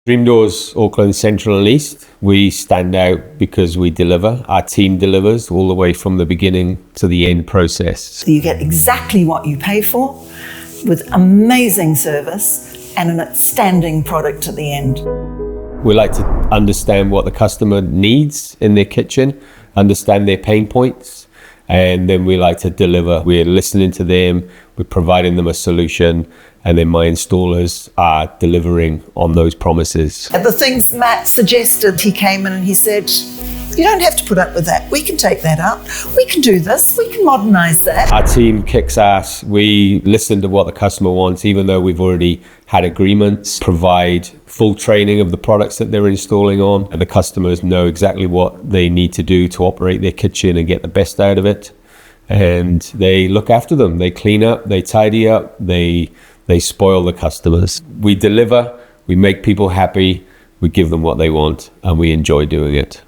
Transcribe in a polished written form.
Dream Doors Auckland Central and East, we stand out because we deliver. Our team delivers all the way from the beginning to the end process. You get exactly what you pay for with amazing service and an outstanding product at the end. We like to understand what the customer needs in their kitchen, understand their pain points, and then we like to deliver. We're listening to them, we're providing them a solution, and then my installers are delivering on those promises. The things Matt suggested, he came in and he said, you don't have to put up with that. We can take that out. We can do this. We can modernise that. Our team kicks ass. We listen to what the customer wants, even though we've already had agreements, provide full training of the products that they're installing on. And the customers know exactly what they need to do to operate their kitchen and get the best out of it. And they look after them. They clean up, they tidy up, they spoil the customers. We deliver, we make people happy, we give them what they want, and we enjoy doing it.